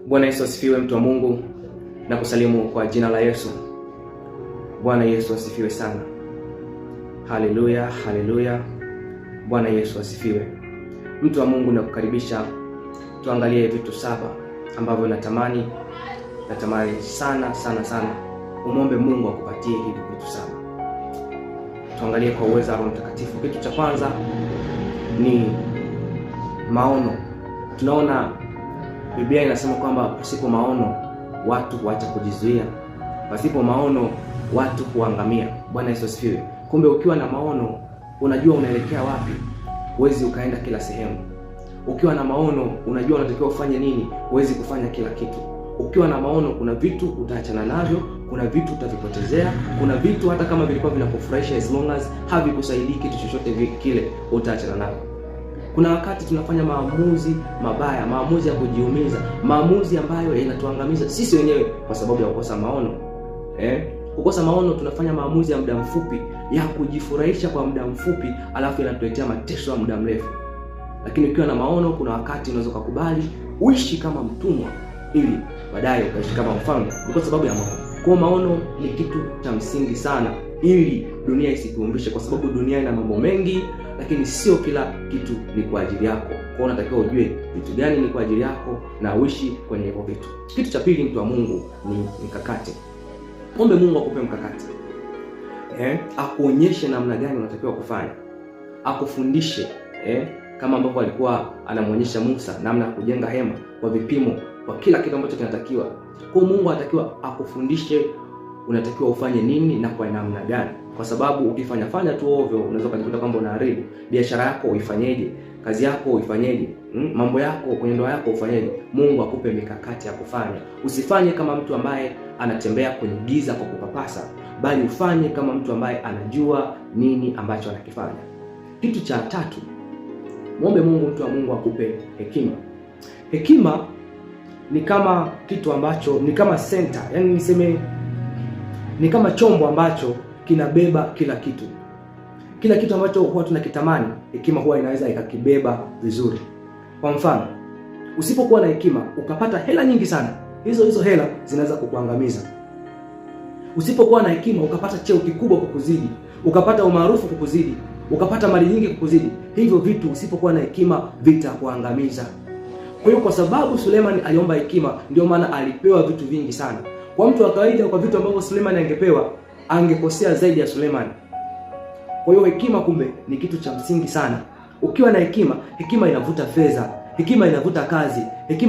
Bwana Yesu asifiwe, mtu wa Mungu, na kusalimu kwa jina la Yesu. Bwana Yesu asifiwe sana. Haleluya, haleluya. Bwana Yesu asifiwe. Mtu wa Mungu, nakukaribisha tuangalie vitu 7 ambavyo natamani sana umombe Mungu akupatie hivi vitu 7. Tuangalie kwa uwezo wa Roho Mtakatifu. Kitu cha kwanza ni maono. Tunaona Biblia inasema kwamba pasipo maono watu huacha kujizuia, pasipo maono watu huangamia. Bwana Yesu asifiwe. Kumbe ukiwa na maono unajua unaelekea wapi, huwezi ukaenda kila sehemu. Ukiwa na maono unajua unatakiwa ufanye nini, huwezi kufanya kila kitu. Ukiwa na maono kuna vitu utaachana navyo, kuna vitu utavipotezea, kuna vitu hata kama vilikuwa vinakufurahisha as long as havikusaidii kitu chochote kile utaachana navyo. Kuna wakati tunafanya maamuzi mabaya, maamuzi ya kujiumiza, maamuzi ambayo yanatuangamiza sisi wenyewe kwa sababu ya kukosa maono. Kukosa maono, tunafanya maamuzi ya muda mfupi ya kujifurahisha kwa muda mfupi, alafu yanatuletea mateso ya muda mrefu. Lakini ukiwa na maono, kuna wakati unaweza kukubali uishi kama mtumwa ili baadaye ukaishi kama mfalme kwa sababu ya maono. Kwa maono ni kitu cha msingi sana ili dunia isikuumbishe, kwa sababu dunia ina mambo mengi, lakini sio kila kitu ni kwa ajili yako. Kwa hiyo unatakiwa ujue vitu gani ni kwa ajili yako na uishi kwenye hivyo vitu. Kitu cha pili, mtu wa Mungu, ni mikakati. Ombe Mungu akupe mkakati. Akuonyeshe namna gani unatakiwa kufanya. Akufundishe kama ambavyo alikuwa anamuonyesha Musa namna ya kujenga hema kwa vipimo, kwa kila kitu ambacho kinatakiwa. Kwa Mungu anatakiwa akufundishe unatakiwa ufanye nini na kwa namna gani, kwa sababu ukifanya tu ovyo unaweza kujikuta kwamba unaharibu biashara yako. Uifanyeje? Kazi yako uifanyeje? Mambo yako kwenye ndoa yako ufanyeje? Mungu akupe mikakati ya kufanya. Usifanye kama mtu ambaye anatembea kwenye giza kwa kupapasa, bali ufanye kama mtu ambaye anajua nini ambacho anakifanya. Kitu cha 3, muombe Mungu, mtu wa Mungu, akupe hekima. Hekima ni kama kitu ambacho ni kama center, yani niseme ni kama chombo ambacho kinabeba kila kitu. Kila kitu ambacho huwa tunakitamani, hekima huwa inaweza ikakibeba vizuri. Kwa mfano, usipokuwa na hekima ukapata hela nyingi sana, hizo hela zinaweza kukuangamiza. Usipokuwa na hekima ukapata cheo kikubwa kukuzidi, ukapata umaarufu kukuzidi, ukapata mali nyingi kukuzidi, hivyo vitu usipokuwa na hekima vitakuangamiza. Kwa hiyo kwa sababu Suleiman aliomba hekima, ndio maana alipewa vitu vingi sana. Kwa mtu wa kawaida, kwa vitu ambavyo Suleiman angepewa, angekosea zaidi ya Suleiman. Kwa hiyo hekima kumbe ni kitu cha msingi sana. Ukiwa na hekima, hekima inavuta fedha, hekima inavuta kazi, hekima